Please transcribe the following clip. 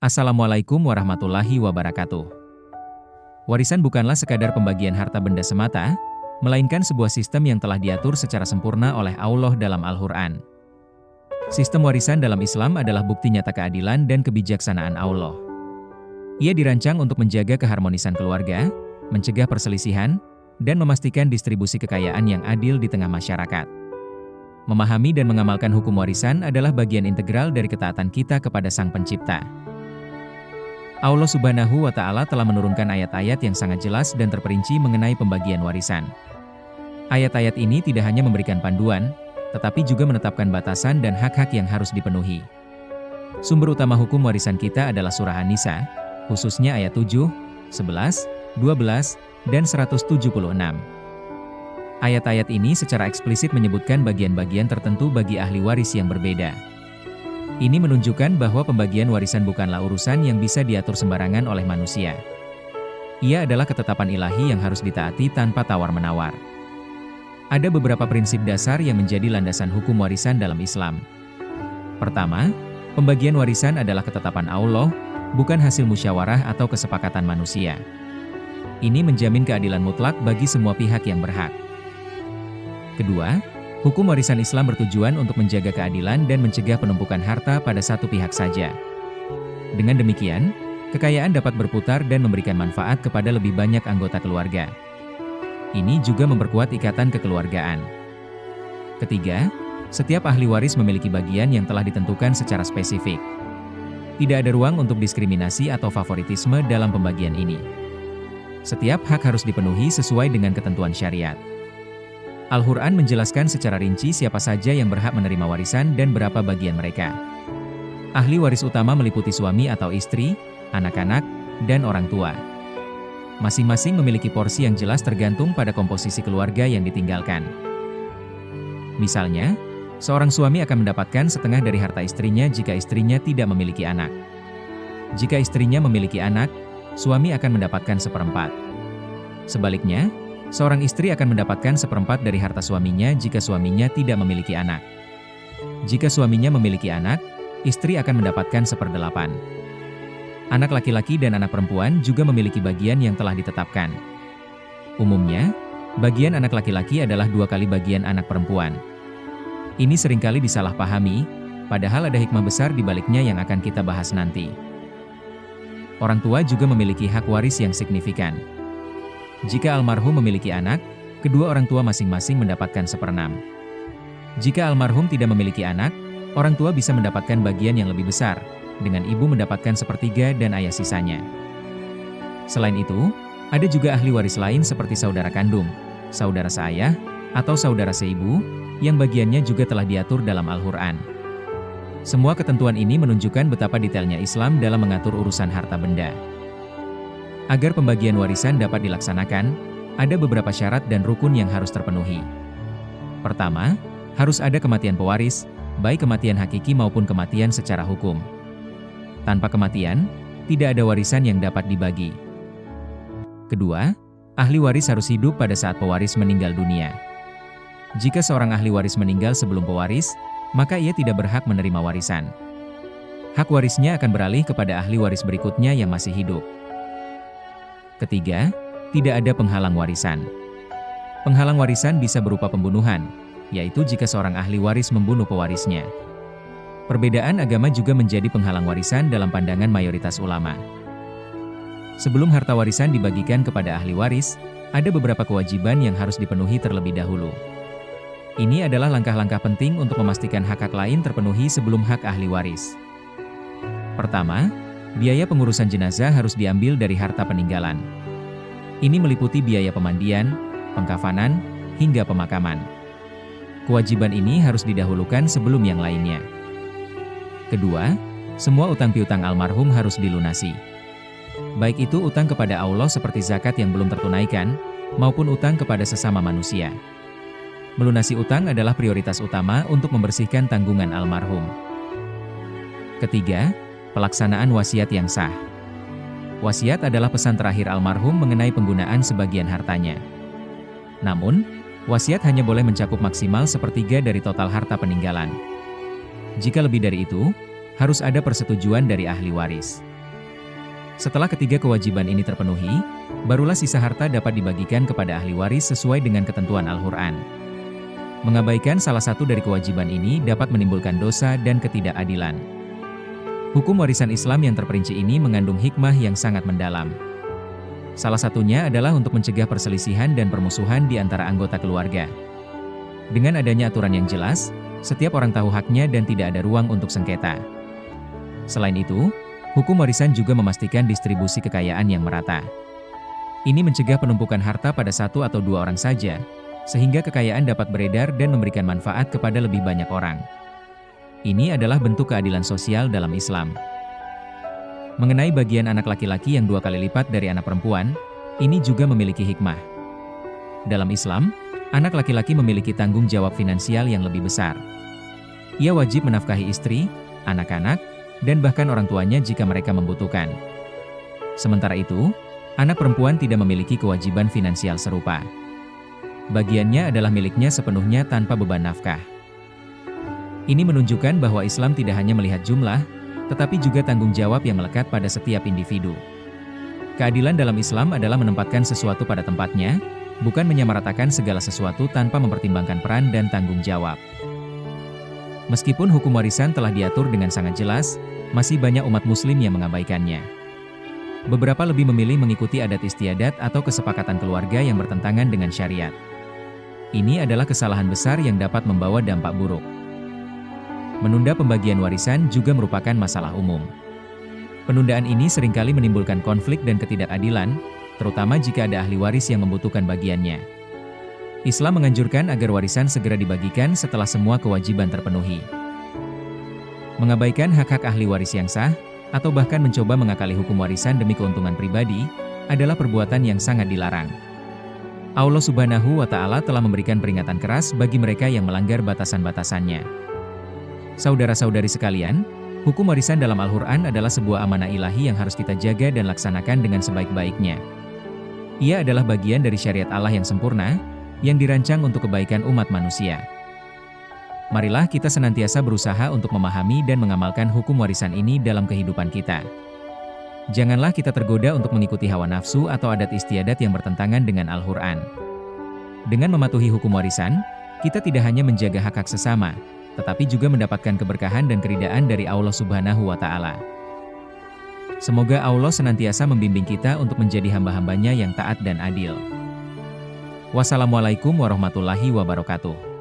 Assalamualaikum warahmatullahi wabarakatuh. Warisan bukanlah sekadar pembagian harta benda semata, melainkan sebuah sistem yang telah diatur secara sempurna oleh Allah dalam Al-Quran. Sistem warisan dalam Islam adalah bukti nyata keadilan dan kebijaksanaan Allah. Ia dirancang untuk menjaga keharmonisan keluarga, mencegah perselisihan, dan memastikan distribusi kekayaan yang adil di tengah masyarakat. Memahami dan mengamalkan hukum warisan adalah bagian integral dari ketaatan kita kepada Sang Pencipta. Allah Subhanahu wa Ta'ala telah menurunkan ayat-ayat yang sangat jelas dan terperinci mengenai pembagian warisan. Ayat-ayat ini tidak hanya memberikan panduan, tetapi juga menetapkan batasan dan hak-hak yang harus dipenuhi. Sumber utama hukum warisan kita adalah Surah An-Nisa, khususnya ayat 7, 11, 12, dan 176. Ayat-ayat ini secara eksplisit menyebutkan bagian-bagian tertentu bagi ahli waris yang berbeda. Ini menunjukkan bahwa pembagian warisan bukanlah urusan yang bisa diatur sembarangan oleh manusia. Ia adalah ketetapan ilahi yang harus ditaati tanpa tawar-menawar. Ada beberapa prinsip dasar yang menjadi landasan hukum warisan dalam Islam. Pertama, pembagian warisan adalah ketetapan Allah, bukan hasil musyawarah atau kesepakatan manusia. Ini menjamin keadilan mutlak bagi semua pihak yang berhak. Kedua, hukum warisan Islam bertujuan untuk menjaga keadilan dan mencegah penumpukan harta pada satu pihak saja. Dengan demikian, kekayaan dapat berputar dan memberikan manfaat kepada lebih banyak anggota keluarga. Ini juga memperkuat ikatan kekeluargaan. Ketiga, setiap ahli waris memiliki bagian yang telah ditentukan secara spesifik. Tidak ada ruang untuk diskriminasi atau favoritisme dalam pembagian ini. Setiap hak harus dipenuhi sesuai dengan ketentuan syariat. Al-Quran menjelaskan secara rinci siapa saja yang berhak menerima warisan dan berapa bagian mereka. Ahli waris utama meliputi suami atau istri, anak-anak, dan orang tua. Masing-masing memiliki porsi yang jelas tergantung pada komposisi keluarga yang ditinggalkan. Misalnya, seorang suami akan mendapatkan setengah dari harta istrinya jika istrinya tidak memiliki anak. Jika istrinya memiliki anak, suami akan mendapatkan seperempat. Sebaliknya, seorang istri akan mendapatkan seperempat dari harta suaminya jika suaminya tidak memiliki anak. Jika suaminya memiliki anak, istri akan mendapatkan seperdelapan. Anak laki-laki dan anak perempuan juga memiliki bagian yang telah ditetapkan. Umumnya, bagian anak laki-laki adalah 2 kali bagian anak perempuan. Ini seringkali disalahpahami, padahal ada hikmah besar di baliknya yang akan kita bahas nanti. Orang tua juga memiliki hak waris yang signifikan. Jika almarhum memiliki anak, kedua orang tua masing-masing mendapatkan 1/6. Jika almarhum tidak memiliki anak, orang tua bisa mendapatkan bagian yang lebih besar, dengan ibu mendapatkan 1/3 dan ayah sisanya. Selain itu, ada juga ahli waris lain seperti saudara kandung, saudara seayah, atau saudara seibu, yang bagiannya juga telah diatur dalam Al-Quran. Semua ketentuan ini menunjukkan betapa detailnya Islam dalam mengatur urusan harta benda. Agar pembagian warisan dapat dilaksanakan, ada beberapa syarat dan rukun yang harus terpenuhi. Pertama, harus ada kematian pewaris, baik kematian hakiki maupun kematian secara hukum. Tanpa kematian, tidak ada warisan yang dapat dibagi. Kedua, ahli waris harus hidup pada saat pewaris meninggal dunia. Jika seorang ahli waris meninggal sebelum pewaris, maka ia tidak berhak menerima warisan. Hak warisnya akan beralih kepada ahli waris berikutnya yang masih hidup. Ketiga, tidak ada penghalang warisan. Penghalang warisan bisa berupa pembunuhan, yaitu jika seorang ahli waris membunuh pewarisnya. Perbedaan agama juga menjadi penghalang warisan dalam pandangan mayoritas ulama. Sebelum harta warisan dibagikan kepada ahli waris, ada beberapa kewajiban yang harus dipenuhi terlebih dahulu. Ini adalah langkah-langkah penting untuk memastikan hak-hak lain terpenuhi sebelum hak ahli waris. Pertama, biaya pengurusan jenazah harus diambil dari harta peninggalan. Ini meliputi biaya pemandian, pengkafanan, hingga pemakaman. Kewajiban ini harus didahulukan sebelum yang lainnya. Kedua, semua utang piutang almarhum harus dilunasi. Baik itu utang kepada Allah seperti zakat yang belum tertunaikan, maupun utang kepada sesama manusia. Melunasi utang adalah prioritas utama untuk membersihkan tanggungan almarhum. Ketiga, pelaksanaan wasiat yang sah. Wasiat adalah pesan terakhir almarhum mengenai penggunaan sebagian hartanya. Namun, wasiat hanya boleh mencakup maksimal 1/3 dari total harta peninggalan. Jika lebih dari itu, harus ada persetujuan dari ahli waris. Setelah ketiga kewajiban ini terpenuhi, barulah sisa harta dapat dibagikan kepada ahli waris sesuai dengan ketentuan Al-Quran. Mengabaikan salah satu dari kewajiban ini dapat menimbulkan dosa dan ketidakadilan. Hukum warisan Islam yang terperinci ini mengandung hikmah yang sangat mendalam. Salah satunya adalah untuk mencegah perselisihan dan permusuhan di antara anggota keluarga. Dengan adanya aturan yang jelas, setiap orang tahu haknya dan tidak ada ruang untuk sengketa. Selain itu, hukum warisan juga memastikan distribusi kekayaan yang merata. Ini mencegah penumpukan harta pada satu atau dua orang saja, sehingga kekayaan dapat beredar dan memberikan manfaat kepada lebih banyak orang. Ini adalah bentuk keadilan sosial dalam Islam. Mengenai bagian anak laki-laki yang 2 kali lipat dari anak perempuan, ini juga memiliki hikmah. Dalam Islam, anak laki-laki memiliki tanggung jawab finansial yang lebih besar. Ia wajib menafkahi istri, anak-anak, dan bahkan orang tuanya jika mereka membutuhkan. Sementara itu, anak perempuan tidak memiliki kewajiban finansial serupa. Bagiannya adalah miliknya sepenuhnya tanpa beban nafkah. Ini menunjukkan bahwa Islam tidak hanya melihat jumlah, tetapi juga tanggung jawab yang melekat pada setiap individu. Keadilan dalam Islam adalah menempatkan sesuatu pada tempatnya, bukan menyamaratakan segala sesuatu tanpa mempertimbangkan peran dan tanggung jawab. Meskipun hukum warisan telah diatur dengan sangat jelas, masih banyak umat muslim yang mengabaikannya. Beberapa lebih memilih mengikuti adat istiadat atau kesepakatan keluarga yang bertentangan dengan syariat. Ini adalah kesalahan besar yang dapat membawa dampak buruk. Menunda pembagian warisan juga merupakan masalah umum. Penundaan ini seringkali menimbulkan konflik dan ketidakadilan, terutama jika ada ahli waris yang membutuhkan bagiannya. Islam menganjurkan agar warisan segera dibagikan setelah semua kewajiban terpenuhi. Mengabaikan hak-hak ahli waris yang sah, atau bahkan mencoba mengakali hukum warisan demi keuntungan pribadi, adalah perbuatan yang sangat dilarang. Allah Subhanahu wa Ta'ala telah memberikan peringatan keras bagi mereka yang melanggar batasan-batasannya. Saudara-saudari sekalian, hukum warisan dalam Al-Quran adalah sebuah amanah ilahi yang harus kita jaga dan laksanakan dengan sebaik-baiknya. Ia adalah bagian dari syariat Allah yang sempurna, yang dirancang untuk kebaikan umat manusia. Marilah kita senantiasa berusaha untuk memahami dan mengamalkan hukum warisan ini dalam kehidupan kita. Janganlah kita tergoda untuk mengikuti hawa nafsu atau adat istiadat yang bertentangan dengan Al-Quran. Dengan mematuhi hukum warisan, kita tidak hanya menjaga hak-hak sesama, tetapi juga mendapatkan keberkahan dan keridaan dari Allah Subhanahu wa Ta'ala. Semoga Allah senantiasa membimbing kita untuk menjadi hamba-hambanya yang taat dan adil. Wassalamualaikum warahmatullahi wabarakatuh.